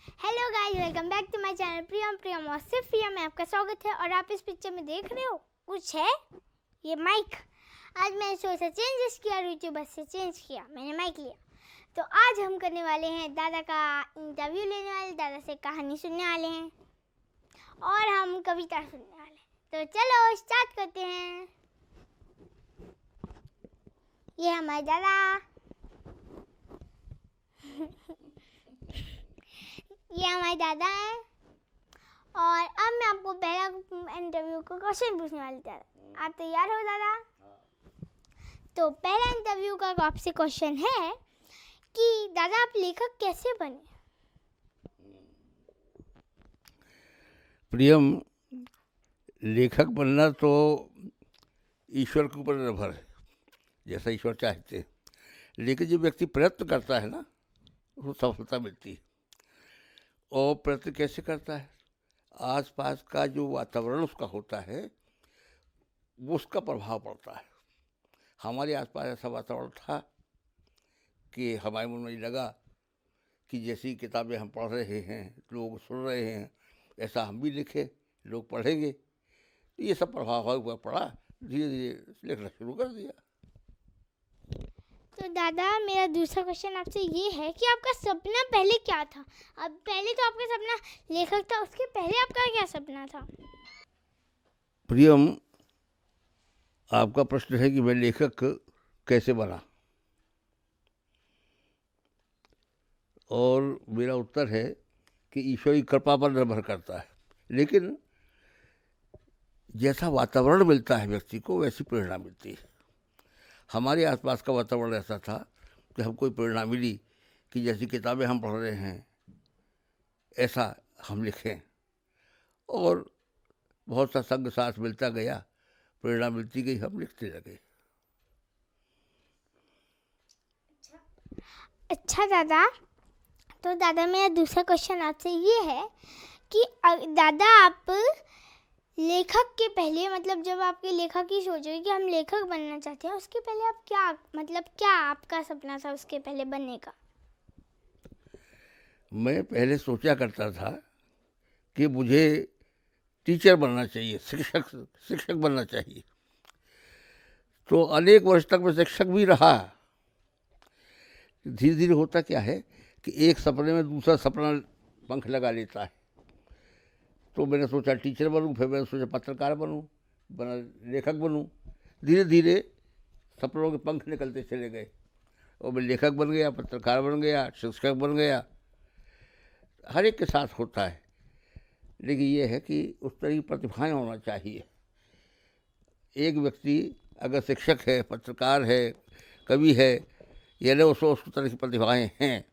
Hello guys, welcome back to my channel Priyam और सिर्फ प्रियम में आपका स्वागत है। और आप इस पिक्चर में देख रहे हो कुछ है ये माइक। आज मैंने सोचा चेंजेस किया, यूट्यूबर से चेंज किया, मैंने माइक लिया। तो आज हम करने वाले हैं दादा का इंटरव्यू लेने वाले, दादा से कहानी सुनने वाले हैं और हम कविता सुनने वाले हैं। तो चलो स्टार्ट करते हैं। ये हमारे दादा ये हमारे दादा हैं। और अब मैं आपको पहला इंटरव्यू का क्वेश्चन पूछने वाली दादा। आप तैयार हो दादा? तो पहला इंटरव्यू का आपसे क्वेश्चन है कि दादा आप लेखक कैसे बने? प्रियम, लेखक बनना तो ईश्वर के ऊपर निर्भर है, जैसा ईश्वर चाहते हैं। लेकिन जो व्यक्ति प्रयत्न करता है ना, उसको सफलता मिलती है। और प्रयत्न कैसे करता है? आसपास का जो वातावरण उसका होता है वो उसका प्रभाव पड़ता है। हमारे आसपास ऐसा वातावरण था कि हमारे मन में ये लगा कि जैसी किताबें हम पढ़ रहे हैं, लोग सुन रहे हैं, ऐसा हम भी लिखें, लोग पढ़ेंगे। ये सब प्रभाव हुआ पड़ा, धीरे धीरे लिखना शुरू कर दिया। तो दादा मेरा दूसरा क्वेश्चन आपसे ये है कि आपका सपना पहले क्या था? अब पहले तो आपका सपना लेखक था, उसके पहले आपका क्या सपना था? प्रियम, आपका प्रश्न है कि मैं लेखक कैसे बना, और मेरा उत्तर है कि ईश्वर की कृपा पर निर्भर करता है। लेकिन जैसा वातावरण मिलता है व्यक्ति को, वैसी प्रेरणा मिलती है। हमारे आसपास का वातावरण ऐसा था कि हमको प्रेरणा मिली कि जैसी किताबें हम पढ़ रहे हैं ऐसा हम लिखें, और बहुत सा संग साथ मिलता गया, प्रेरणा मिलती गई, हम लिखते लगे। अच्छा दादा, तो दादा मेरा दूसरा क्वेश्चन आपसे ये है कि दादा आप लेखक के पहले, मतलब जब आपके लेखक की सोच हुई कि हम लेखक बनना चाहते हैं, उसके पहले आप क्या आपका सपना था उसके पहले बनने का? मैं पहले सोचा करता था कि मुझे टीचर बनना चाहिए, शिक्षक बनना चाहिए। तो अनेक वर्ष तक मैं शिक्षक भी रहा। धीरे धीरे होता क्या है कि एक सपने में दूसरा सपना पंख लगा लेता है। तो मैंने सोचा टीचर बनूं, फिर मैंने सोचा पत्रकार बनूं, बना लेखक बनूं। धीरे धीरे सपनों के पंख निकलते चले गए और मैं लेखक बन गया, पत्रकार बन गया, शिक्षक बन गया। हर एक के साथ होता है, लेकिन ये है कि उस तरह की प्रतिभाएँ होना चाहिए। एक व्यक्ति अगर शिक्षक है, पत्रकार है, कवि है, यानी उसको उस तरह की प्रतिभाएँ हैं।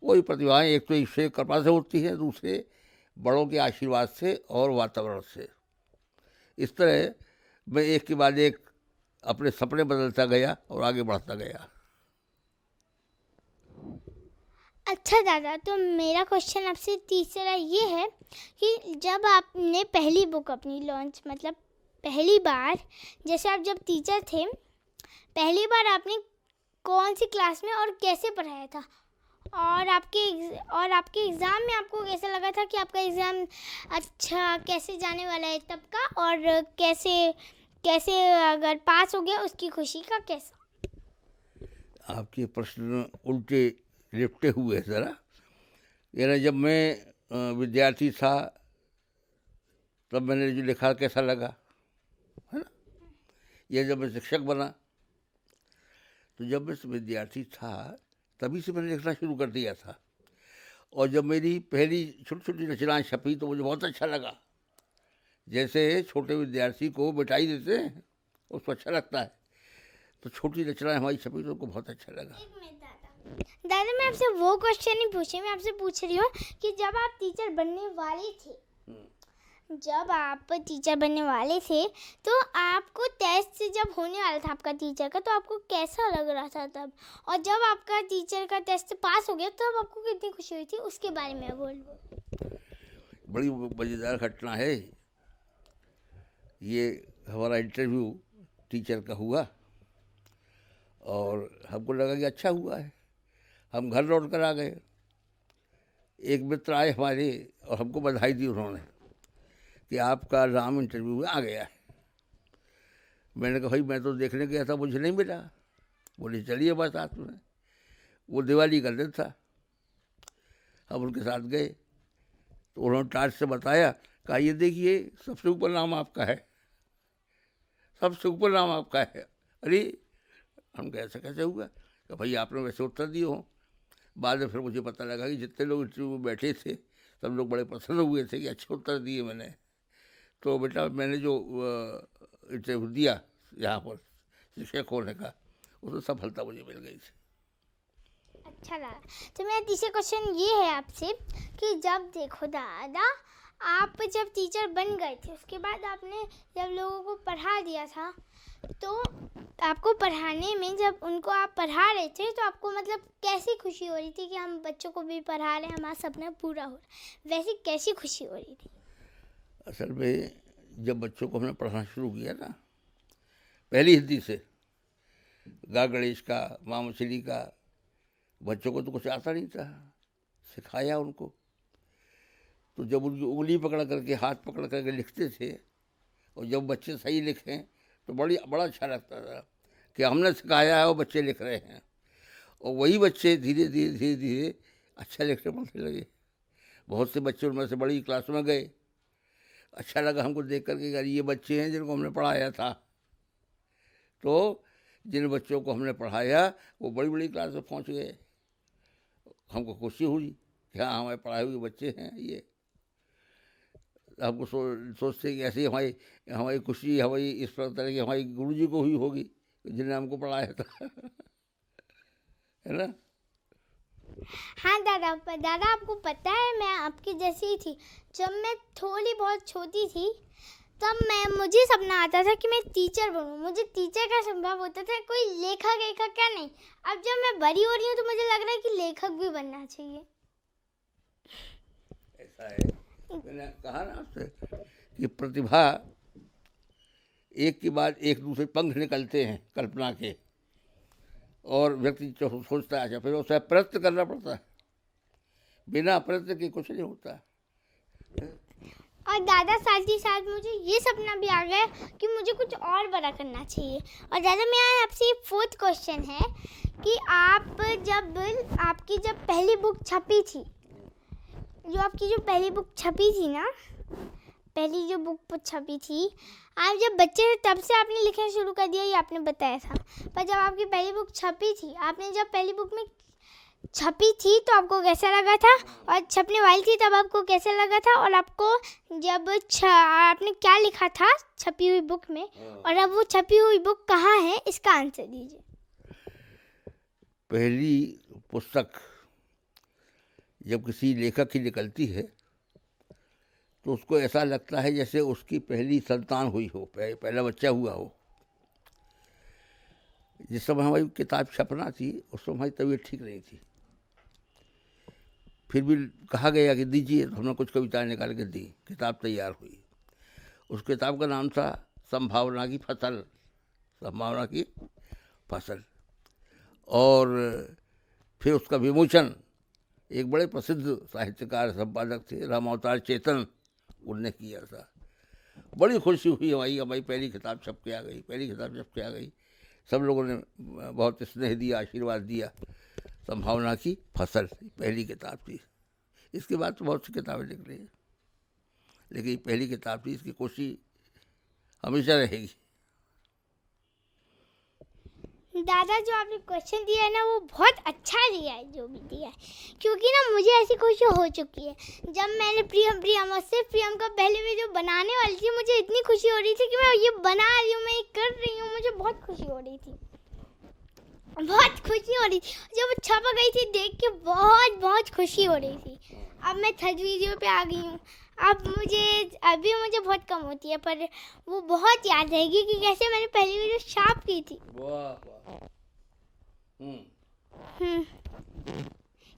वही प्रतिभाएँ एक तो ईश्वर की कृपा से होती है, दूसरे बड़ों के आशीर्वाद से और वातावरण से। इस तरह मैं एक के बाद एक अपने सपने बदलता गया और आगे बढ़ता गया। अच्छा दादा, तो मेरा क्वेश्चन आपसे तीसरा ये है कि जब आपने पहली बुक अपनी लॉन्च, मतलब पहली बार, जैसे आप जब टीचर थे, पहली बार आपने कौन सी क्लास में और कैसे पढ़ाया था? और आपके एग्ज़ाम में आपको कैसा लगा था कि आपका एग्ज़ाम अच्छा कैसे जाने वाला है तब का, और कैसे अगर पास हो गया उसकी खुशी का कैसा? आपके प्रश्न उल्टे लिपटे हुए हैं ज़रा। यानी जब मैं विद्यार्थी था तब मैंने जो लिखा कैसा लगा, है ना। ये जब मैं शिक्षक बना, तो जब मैं विद्यार्थी था तभी से मैंने लिखना शुरू कर दिया था। और जब मेरी पहली छोटी छोटी रचनाएँ छपी तो मुझे बहुत अच्छा लगा। जैसे छोटे विद्यार्थी को मिठाई देते हैं, उसको अच्छा लगता है, तो छोटी रचनाएँ हमारी छपी तो उनको बहुत अच्छा लगा। एक मिनट दादा, मैं आपसे वो क्वेश्चन नहीं पूछी, मैं आपसे पूछ रही हूँ कि जब आप टीचर बनने वाले थे, तो आपको टेस्ट से जब होने वाला था आपका टीचर का, तो आपको कैसा लग रहा था तब? और जब आपका टीचर का टेस्ट पास हो गया तब आपको कितनी खुशी हुई थी, उसके बारे में बोलो। बड़ी मज़ेदार घटना है ये। हमारा इंटरव्यू टीचर का हुआ और हमको लगा कि अच्छा हुआ है। हम घर लौट कर आ गए। एक मित्र आए हमारे और हमको बधाई दी उन्होंने कि आपका नाम इंटरव्यू में आ गया है। मैंने कहा भाई मैं तो देखने गया था, मुझे नहीं मिला। बोले चलिए बस साथ में। वो दिवाली का दिन था, हम उनके साथ गए तो उन्होंने टार्च से बताया, कहा ये देखिए सबसे ऊपर नाम आपका है, सबसे ऊपर नाम आपका है। अरे हम कैसे कैसे हुआ? तो भाई आपने वैसे उत्तर दिए हो। बाद में फिर मुझे पता लगा कि जितने लोग इंटरव्यू में बैठे थे सब लोग बड़े प्रसन्न हुए थे कि अच्छे उत्तर दिए मैंने। तो बेटा मैंने जो इंटरव्यू दिया यहाँ पर शिक्षक होने का, उसमें सफलता मुझे मिल गई थी। अच्छा लगा। तो मेरा तीसरा क्वेश्चन ये है आपसे कि जब देखो दादा, आप जब टीचर बन गए थे उसके बाद आपने जब लोगों को पढ़ा दिया था, तो आपको पढ़ाने में जब उनको आप पढ़ा रहे थे तो आपको मतलब कैसी खुशी हो रही थी कि हम बच्चों को भी पढ़ा रहे हैं, हमारा सपना पूरा हो रहा है, वैसी कैसी खुशी हो रही थी? असल में जब बच्चों को हमने पढ़ाना शुरू किया ना, पहली हिंदी से गा गणेश का, माँ मछली का, बच्चों को तो कुछ आता नहीं था, सिखाया उनको। तो जब उनकी उंगली पकड़ करके, हाथ पकड़ करके लिखते थे और जब बच्चे सही लिखें तो बड़ा अच्छा लगता था कि हमने सिखाया है और बच्चे लिख रहे हैं। और वही बच्चे धीरे धीरे धीरे धीरे अच्छा लिखने पढ़ने लगे। बहुत से बच्चे उनमें से बड़ी क्लास में गए। अच्छा लगा हमको देख करके, यार ये बच्चे हैं जिनको हमने पढ़ाया था। तो जिन बच्चों को हमने पढ़ाया वो बड़ी बड़ी क्लास में पहुंच गए। हमको खुशी हुई कि हाँ हमारे पढ़ाए हुए बच्चे हैं ये। हमको सोचते कि ऐसे हमारी हमारी खुशी हमारी इस प्रकार की हमारी गुरुजी को हुई होगी जिन्हें हमको पढ़ाया था। है ना? हाँ दादा, दादा आपको पता है मैं आपकी जैसी ही थी। जब मैं थोड़ी बहुत छोटी थी तब मुझे सपना आता था कि मैं टीचर बनूं। मुझे टीचर का संभव होता था, कोई लेखक क्या नहीं। अब जब मैं बड़ी हो रही हूँ तो मुझे लग रहा है कि लेखक भी बनना चाहिए। ऐसा है, मैंने कहा ना आपसे कि प्रतिभा एक के बाद एक दूसरे पंख निकलते हैं कल्पना के, और व्यक्ति सोचता है अच्छा, फिर उसे प्रयत्न करना पड़ता है। बिना प्रयत्न के कुछ नहीं होता। और दादा साथ ही साथ मुझे ये सपना भी आ गया कि मुझे कुछ और बड़ा करना चाहिए। और दादा मेरा आपसे एक फोर्थ क्वेश्चन है कि आपकी जब पहली बुक छपी थी, आपकी जो पहली बुक छपी थी ना, पहली जो बुक छपी थी, आप जब बच्चे थे तब से आपने लिखना शुरू कर दिया, ये आपने बताया था। पर जब आपकी पहली बुक छपी थी, आपने जब पहली बुक में छपी थी तो आपको कैसा लगा था? और छपने वाली थी तब आपको कैसा लगा था? और आपको जब आपने क्या लिखा था छपी हुई बुक में, और अब वो छपी हुई बुक कहाँ है, इसका आंसर दीजिए। पहली पुस्तक जब किसी लेखक की निकलती है तो उसको ऐसा लगता है जैसे उसकी पहली संतान हुई हो, पहला बच्चा हुआ हो। जिस समय हमारी किताब छपना थी उस समय हमारी तबीयत ठीक नहीं थी, फिर भी कहा गया कि दीजिए, तो हमने कुछ कविताएं निकाल के दी, किताब तैयार हुई। उस किताब का नाम था संभावना की फसल, संभावना की फसल। और फिर उसका विमोचन एक बड़े प्रसिद्ध साहित्यकार संपादक थे रामावतार चेतन, उनने किया था। बड़ी खुशी हुई हमारी पहली किताब छप के आ गई, पहली किताब छप के आ गई। सब लोगों ने बहुत स्नेह दिया, आशीर्वाद दिया। संभावना की फसल पहली किताब थी। इसके बाद तो बहुत सी किताबें निकली, लेकिन पहली किताब थी, इसकी खुशी हमेशा रहेगी। दादा जो आपने क्वेश्चन दिया है ना, वो बहुत अच्छा दिया है जो भी दिया है, क्योंकि ना मुझे ऐसी खुशी हो चुकी है। जब मैंने प्रियम का पहले वीडियो बनाने वाली थी, मुझे इतनी खुशी हो रही थी कि मैं ये बना रही हूँ, मैं ये कर रही हूँ, मुझे बहुत खुशी हो रही थी, बहुत खुशी हो रही थी। जब वो छप गई थी देख के बहुत बहुत खुशी हो रही थी। अब मैं थर्ड वीडियो पे आ गई हूँ। अभी मुझे बहुत कम होती है, पर वो बहुत याद रहेगी कि कैसे मैंने पहली वीडियो छाप की थी।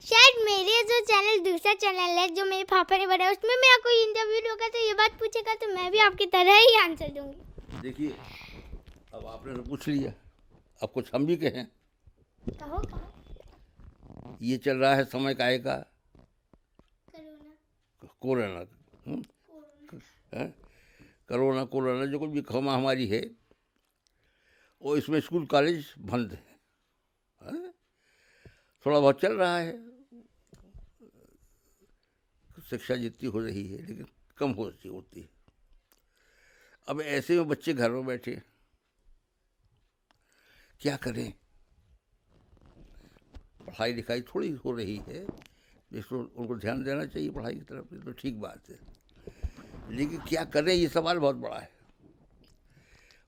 शायद मेरे जो चैनल, दूसरा चैनल है जो मेरे पापा ने बनाया, उसमें मेरा कोई इंटरव्यू होगा तो ये बात पूछेगा तो मैं भी आपकी तरह ही आंसर दूंगी। देखिए, अब आपने तो पूछ लिया, अब कुछ हम भी कहें। कहो। ये चल रहा है समय काय का, कोरोना, हैं? कोरोना जो कुछ भी महामारी है, और इसमें स्कूल कॉलेज बंद है, हैं? थोड़ा बहुत चल रहा है, शिक्षा जितनी हो रही है लेकिन कम होती है। अब ऐसे में बच्चे घर में बैठे क्या करें? पढ़ाई लिखाई थोड़ी हो रही है, जिसको उनको ध्यान देना चाहिए पढ़ाई की तरफ, तो ठीक बात है, लेकिन क्या करें ये सवाल बहुत बड़ा है।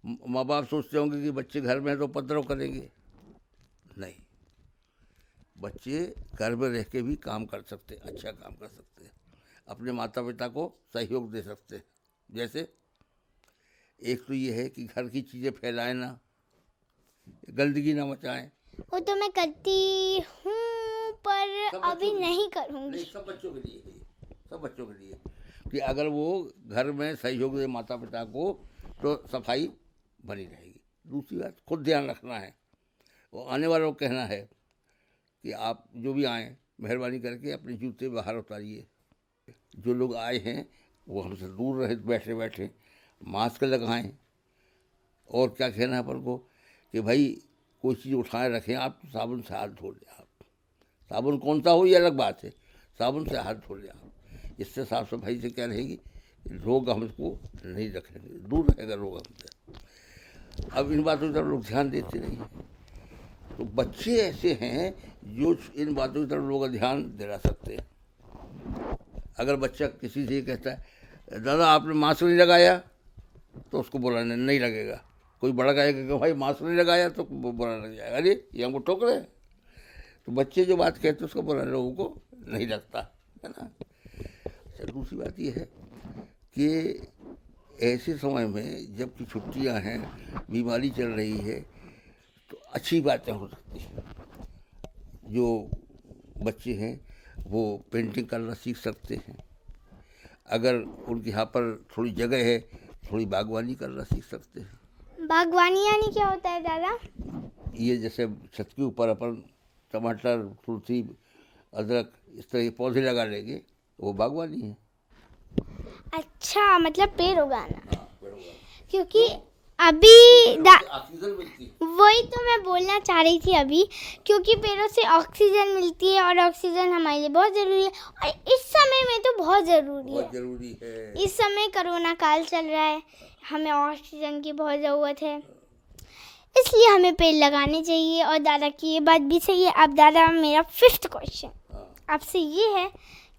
माँ बाप सोचते होंगे कि बच्चे घर में हैं तो उपद्रव करेंगे, नहीं, बच्चे घर में रह के भी काम कर सकते, अच्छा काम कर सकते हैं, अपने माता पिता को सहयोग दे सकते हैं। जैसे एक तो ये है कि घर की चीज़ें फैलाएं ना, गंदगी ना मचाएं। वो तो मैं करती हूँ पर अभी नहीं करूँगी। सब बच्चों के लिए है, सब बच्चों के लिए कि अगर वो घर में सहयोग दे माता पिता को तो सफाई बनी रहेगी। दूसरी बात, खुद ध्यान रखना है, और आने वालों को कहना है कि आप जो भी आएँ मेहरबानी करके अपने जूते बाहर उतारिए। जो लोग आए हैं वो हमसे दूर रहे, बैठे बैठे मास्क लगाएं। और क्या कहना है अपन को कि भाई कोई चीज़ उठाए रखें आप, साबुन से हाथ धो लें आप, साबुन कौन सा हो ये अलग बात है, साबुन से हाथ धो लें आप। इससे साफ सफाई से क्या रहेगी, रोग हमको नहीं रखेंगे, दूर रहेगा रोग हमसे। अब इन बातों की तरफ लोग ध्यान देते नहीं हैं, तो बच्चे ऐसे हैं जो इन बातों की तरफ लोग ध्यान दिला सकते हैं। अगर बच्चा किसी से कहता है दादा आपने मास्क नहीं लगाया, तो उसको बुरा नहीं लगेगा। कोई बड़ा कहेगा कि भाई मास्क नहीं लगाया तो बुरा लग जाएगा, अरे ये हमको टोक रहे हैं। तो बच्चे जो बात कहते हैं उसको बुरा लोगों को नहीं लगता है ना। अच्छा, दूसरी बात ये है कि ऐसे समय में जबकि छुट्टियां हैं, बीमारी चल रही है, तो अच्छी बातें हो सकती हैं। जो बच्चे हैं वो पेंटिंग करना सीख सकते हैं, अगर उनके यहाँ पर थोड़ी जगह है थोड़ी बागवानी करना सीख सकते हैं। बागवानी यानी क्या होता है दादा? ये जैसे छत के ऊपर अपन टमाटर, तुलसी, अदरक इस तरह के पौधे लगा लेंगे, वो बागवानी है। अच्छा, मतलब पेड़ उगाना। हाँ, पेड़ उगाना। क्योंकि अभी ऑक्सीजन मिलती है। वही तो मैं बोलना चाह रही थी अभी, क्योंकि पेड़ों से ऑक्सीजन मिलती है और ऑक्सीजन हमारे लिए बहुत ज़रूरी है, और इस समय में तो बहुत ज़रूरी है। इस समय कोरोना काल चल रहा है, हमें ऑक्सीजन की बहुत ज़रूरत है, इसलिए हमें पेड़ लगाने चाहिए। और दादा की ये बात भी सही है। अब दादा, मेरा 5th क्वेश्चन आपसे ये है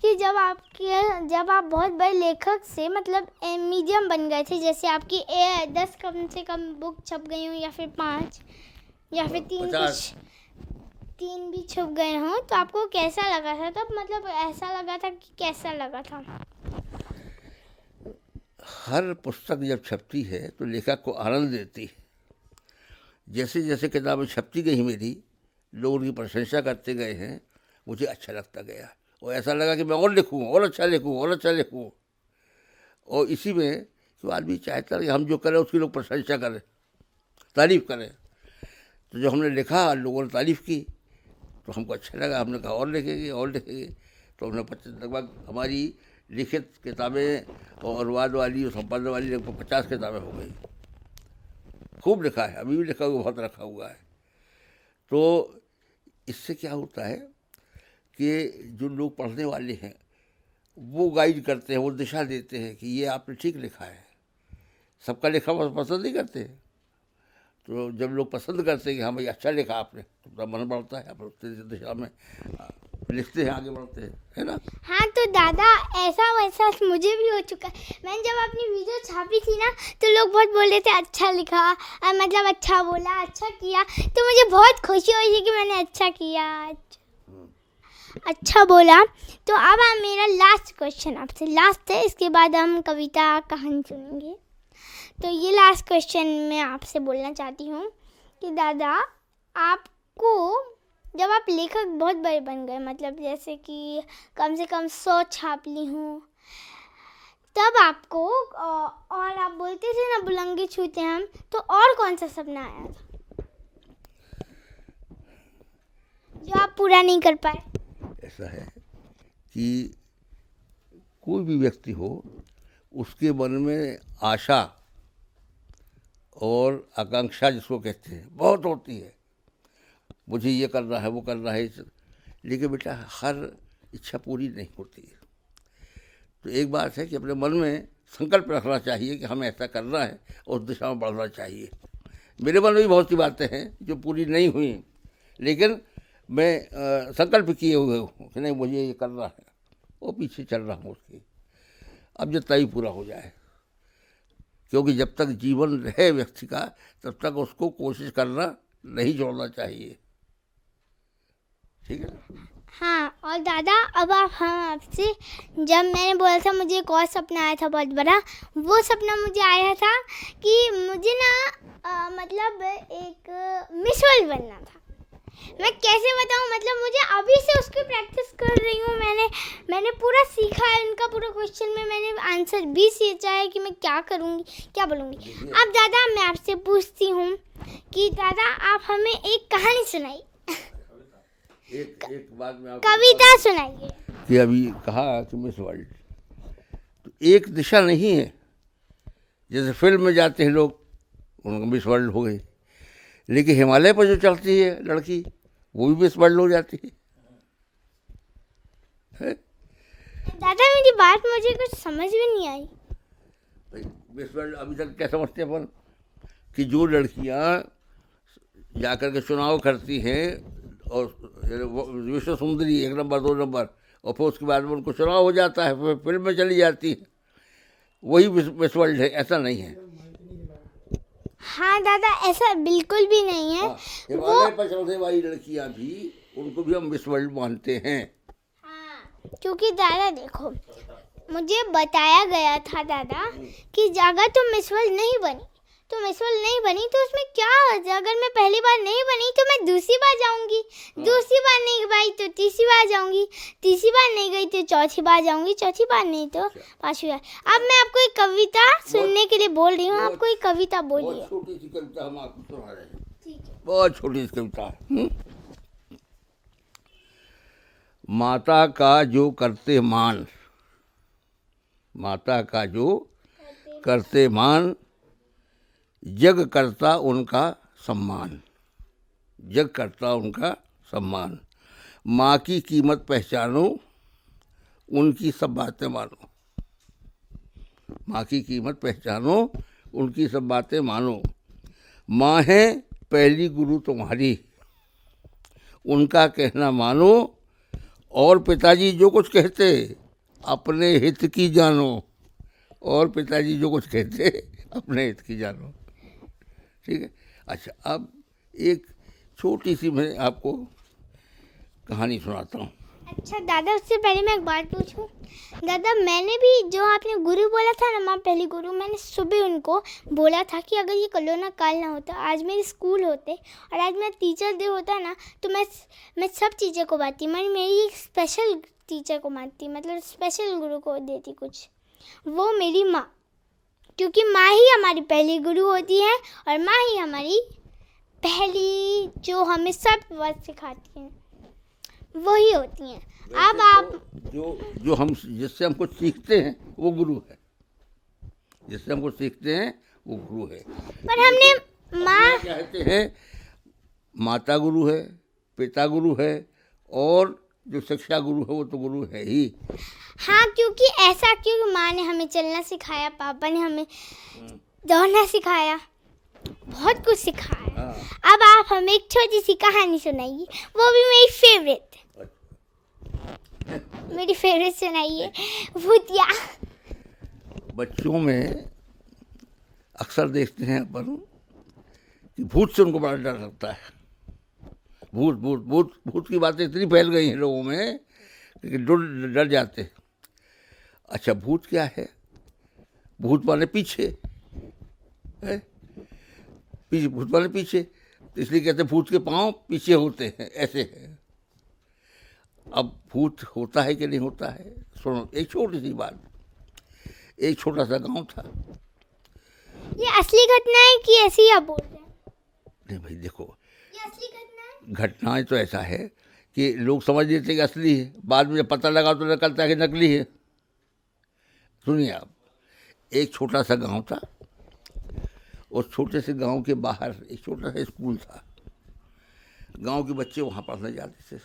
कि जब आप बहुत बड़े लेखक से मतलब मीडियम बन गए थे, जैसे आपकी 10 कम से कम बुक छप गई हो, या फिर 5 या फिर 3 भी छप गए हों, तो आपको कैसा लगा था तब? मतलब ऐसा लगा था कि कैसा लगा था? हर पुस्तक जब छपती है तो लेखक को आनंद देती है। जैसे जैसे किताबें छपती गई मेरी, लोग उनकी प्रशंसा करते गए हैं, मुझे अच्छा लगता गया, और ऐसा लगा कि मैं और लिखूँ, और अच्छा लिखूँ, और अच्छा लिखूँ। और इसी में तो आदमी चाहता है कि हम जो करें उसकी लोग प्रशंसा करें, तारीफ़ करें। तो जब हमने लिखा, लोगों ने तारीफ़ की, तो हमको अच्छा लगा, हमने कहा और लिखेंगे और लिखेंगे। तो हमने लगभग हमारी लिखित किताबें और अनुवाद वाली और संपादन वाली लगभग 50 किताबें हो गई। खूब लिखा है, अभी भी लिखा हुआ बहुत रखा हुआ है। तो इससे क्या होता है कि जो लोग पढ़ने वाले हैं वो गाइड करते हैं, वो दिशा देते हैं कि ये आपने ठीक लिखा है। सबका लिखा पसंद नहीं करते, तो जब लोग पसंद करते हैं कि हाँ भाई अच्छा लिखा आपने, तो मन बढ़ता है, आप उस दिशा में लिखते हैं, आगे बढ़ते हैं, है ना। हाँ, तो दादा ऐसा वैसा मुझे भी हो चुका है। मैंने जब अपनी वीडियो छापी थी ना, तो लोग बहुत बोल रहे थे अच्छा लिखा, मतलब अच्छा बोला, अच्छा किया, तो मुझे बहुत खुशी हुई थी कि मैंने अच्छा किया, अच्छा बोला। तो अब मेरा लास्ट क्वेश्चन आपसे, लास्ट है, इसके बाद हम कविता कहानी सुनेंगे। तो ये लास्ट क्वेश्चन मैं आपसे बोलना चाहती हूँ कि दादा, आपको जब आप लेखक बहुत बड़े बन गए, मतलब जैसे कि कम से कम 100 छाप ली हूँ, तब आपको और आप बोलते थे ना बुलंदी छूते हम, तो और कौन सा सपना आया था जो आप पूरा नहीं कर पाए? ऐसा है कि कोई भी व्यक्ति हो, उसके मन में आशा और आकांक्षा जिसको कहते हैं बहुत होती है, मुझे ये करना है वो करना है, लेकिन बेटा हर इच्छा पूरी नहीं होती है। तो एक बात है कि अपने मन में संकल्प रखना चाहिए कि हमें ऐसा करना है और उस दिशा में बढ़ना चाहिए। मेरे मन में भी बहुत सी बातें हैं जो पूरी नहीं हुई, लेकिन मैं संकल्प किए हुए हूँ कि नहीं मुझे ये करना है, वो पीछे चल रहा हूँ उसकी, अब जितना ही पूरा हो जाए। क्योंकि जब तक जीवन रहे व्यक्ति का तब तक उसको कोशिश करना नहीं छोड़ना चाहिए। ठीक है। हाँ, और दादा अब आप हम आपसे, जब मैंने बोला था मुझे एक और सपना आया था बहुत बड़ा, वो सपना मुझे आया था कि मुझे ना मतलब एक मिस वर्ल्ड बनना था। मैं कैसे बताऊँ, मतलब मुझे अभी से उसकी प्रैक्टिस कर रही हूँ। मैंने पूरा सीखा है, उनका पूरा क्वेश्चन में मैंने आंसर भी सोचा है कि मैं क्या करूँगी, क्या बोलूँगी। अब दादा मैं आपसे पूछती हूँ कि दादा आप हमें एक कहानी सुनाइए, एक बात में आपको कविता सुनाइए। कि अभी कहा कि मिस वर्ल्ड तो एक दिशा नहीं है। जैसे फिल्म में जाते हैं लोग, उनको मिस वर्ल्ड हो गई, लेकिन हिमालय पर जो चढ़ती है लड़की वो भी मिस वर्ल्ड हो जाती है? दादा मेरी बात मुझे कुछ समझ में नहीं आई। मिस वर्ल्ड अभी तक क्या समझते हैं अपन कि जो लड़कियां जाकर के चुनाव करती हैं और विश्व सुंदरी 1 नंबर 2 नंबर, और फिर उसके बाद में उनको चुनाव हो जाता है, फिर फिल्म में चली जाती है, वही मिस वर्ल्ड है, ऐसा नहीं है। हाँ दादा ऐसा बिल्कुल भी नहीं है। हिमालय पर चलने वाली लड़कियां भी, उनको भी हम मिस वर्ल्ड मानते हैं। हाँ, क्योंकि दादा देखो मुझे बताया गया था दादा कि अगर तुम मिस वर्ल्ड नहीं बनी तो उसमें क्या हो जाए। अगर मैं पहली बार नहीं बनी तो मैं दूसरी बार जाऊंगी, दूसरी बार नहीं गई तो तीसरी बार जाऊंगी, तीसरी बार नहीं गई तो चौथी बार जाऊंगी, चौथी बार नहीं तो पांचवी बार। अब मैं आपको एक कविता सुनने के लिए बोल रही हूँ, आपको एक कविता बोलिए। बहुत छोटी सी कविता हम आपको सुना रहे हैं, बहुत छोटी सी कविता है। माता का जो करते मान, माता का जो करते मान, जग करता उनका सम्मान, जग करता उनका सम्मान। माँ की कीमत पहचानो, उनकी सब बातें मानो। माँ की कीमत पहचानो, उनकी सब बातें मानो। माँ है पहली गुरु तुम्हारी, उनका कहना मानो। और पिताजी जो कुछ कहते अपने हित की जानो, और पिताजी जो कुछ कहते अपने हित की जानो। ठीक है। अच्छा, अब एक छोटी सी मैं आपको कहानी सुनाता हूँ। अच्छा दादा, उससे पहले मैं एक बात पूछूं। दादा मैंने भी जो आपने गुरु बोला था ना, माँ पहली गुरु, मैंने सुबह उनको बोला था कि अगर ये कोरोना काल ना होता, आज मेरे स्कूल होते और आज मेरा टीचर डे होता ना, तो मैं सब टीचर को बांटती, मैं मेरी एक स्पेशल टीचर को मानती, मतलब स्पेशल गुरु को देती कुछ, वो मेरी माँ। क्योंकि माँ ही हमारी पहली गुरु होती है और माँ ही हमारी पहली जो हमें सब बात सिखाती हैं वही होती हैं। अब आप जो हम जिससे हम कुछ सीखते हैं वो गुरु है, जिससे हम कुछ सीखते हैं वो गुरु है। पर हमने माँ कहते हैं माता गुरु है, पिता गुरु है, और जो शिक्षा गुरु है वो तो गुरु है ही। हाँ, क्योंकि ऐसा क्योंकि माँ ने हमें चलना सिखाया, पापा ने हमें दौड़ना सिखाया, बहुत कुछ सिखाया। अब आप हमें एक छोटी सी कहानी सुनाइए, वो भी मेरी फेवरेट सुनाइए, भूतिया। बच्चों में अक्सर देखते हैं अपन कि भूत से उनको बड़ा डर लगता है। भूत भूत भूत भूत की बातें इतनी फैल गई हैं लोगों में कि डर जाते हैं। अच्छा, भूत क्या है? भूत माने पीछे है, पीछे, भूत माने पीछे, तो इसलिए कहते हैं भूत के पांव पीछे होते हैं, ऐसे है। अब भूत होता है कि नहीं होता है? सुनो एक छोटी सी बात। एक छोटा सा गांव था। ये असली घटना है कि ऐसे ही आप बोल रहे हैं? नहीं भाई देखो, ये असली घटना है। घटनाएं तो ऐसा है कि लोग समझ लेते कि असली है, बाद में जब पता लगा तो निकलता है कि नकली है। सुनिए आप, एक छोटा सा गांव था। उस छोटे से गांव के बाहर एक छोटा सा स्कूल था। गांव के बच्चे वहाँ पढ़ने जाते थे।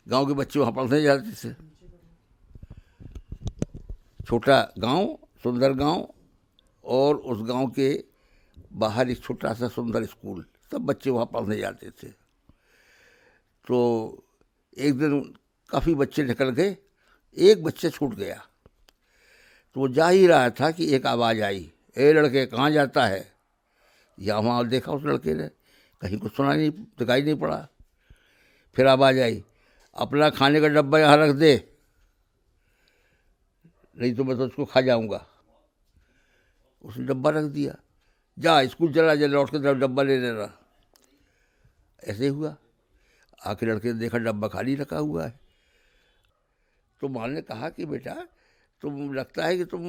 गांव के बच्चे वहाँ पढ़ने जाते थे। छोटा गांव, सुंदर गांव, और उस गांव के बाहर एक छोटा सा सुंदर स्कूल। सब बच्चे वहाँ पढ़ने जाते थे। तो एक दिन काफ़ी बच्चे निकल गए, एक बच्चा छूट गया। तो वो जा ही रहा था कि एक आवाज़ आई, ए लड़के कहाँ जाता है। यहाँ वहाँ देखा उस लड़के ने, कहीं कुछ सुना नहीं, दिखाई नहीं पड़ा। फिर आवाज़ आई, अपना खाने का डब्बा यहाँ रख दे, नहीं तो मैं तो उसको खा जाऊँगा। उसने डब्बा रख दिया। जा स्कूल चला जा, लौट के डब्बा ले लेना। ऐसे ही हुआ। आखिर लड़के ने देखा डब्बा खाली रखा हुआ है। तो माँ ने कहा कि बेटा, तुम लगता है कि तुम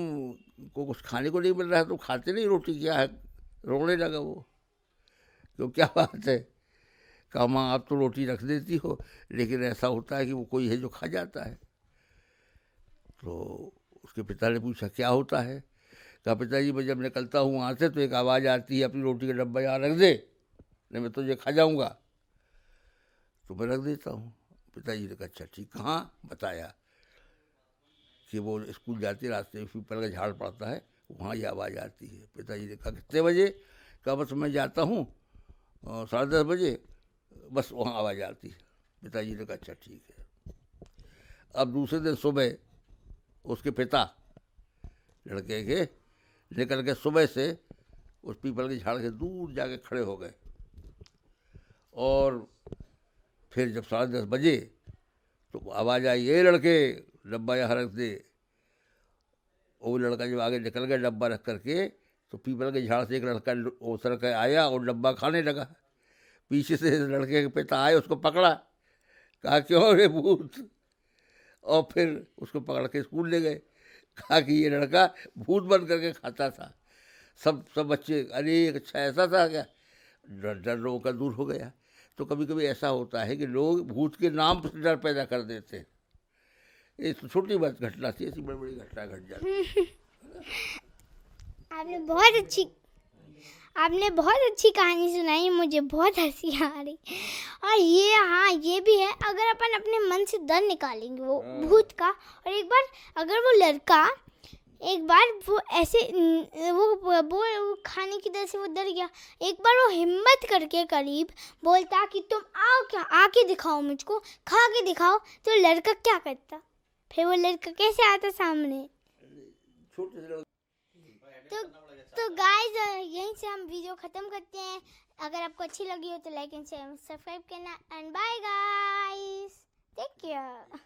को कुछ खाने को नहीं मिल रहा है, तुम खाते नहीं रोटी, क्या है। रोने लगा वो। तो क्या बात है। कहा माँ आप तो रोटी रख देती हो, लेकिन ऐसा होता है कि वो कोई है जो खा जाता है। तो उसके पिता ने पूछा क्या होता है। कहा पिताजी मैं जब निकलता हूँ वहाँ से तो एक आवाज़ आती है, अपनी रोटी का डब्बा यहाँ रख दे, नहीं मैं तुझे खा जाऊँगा। तो मैं रख देता हूँ। पिताजी ने कहा अच्छा ठीक, कहाँ बताया कि वो स्कूल जाते रास्ते में पीपल का झाड़ पड़ता है, वहाँ ये आवाज़ आती है। पिताजी ने कहा कितने बजे। कहा बस मैं जाता हूँ 10:30 बजे, बस वहाँ आवाज़ आती है। पिताजी ने कहा अच्छा ठीक है। अब दूसरे दिन सुबह उसके पिता लड़के के निकल के सुबह से उस पीपल के झाड़ के दूर जाके खड़े हो गए। और फिर जब 10:30 बजे तो आवाज़ आई, ये लड़के डब्बा यहाँ रख दे। वो लड़का जब आगे निकल गया डब्बा रख करके, तो पीपल के झाड़ से एक लड़का उतर कर आया और डब्बा खाने लगा। पीछे से लड़के के पिता आए, उसको पकड़ा, कहा क्यों रे भूत। और फिर उसको पकड़ के स्कूल ले गए। कहा कि ये लड़का भूत बन करके खाता था। सब बच्चे अरे अच्छा ऐसा था क्या, डर लोगों का दूर हो गया। तो कभी कभी ऐसा होता है कि लोग भूत के नाम पर डर पैदा कर देते हैं। ये तो छोटी बात घटना थी, ऐसी बड़ी बड़ी घटना घट जाती। आपने बहुत अच्छी कहानी सुनाई, मुझे बहुत हंसी आ रही। और ये हाँ ये भी है, अगर अपन अपने मन से डर निकालेंगे वो भूत का, और एक बार अगर वो लड़का एक बार वो ऐसे वो खाने की डर से वो डर गया, एक बार वो हिम्मत करके करीब बोलता कि तुम आओ, क्या आके दिखाओ मुझको, खा के दिखाओ, तो लड़का क्या करता, फिर वो लड़का कैसे आता सामने। तो गाइस यहीं से हम वीडियो ख़त्म करते हैं। अगर आपको अच्छी लगी हो तो लाइक एंड शेयर सब्सक्राइब करना, and bye guys, take care.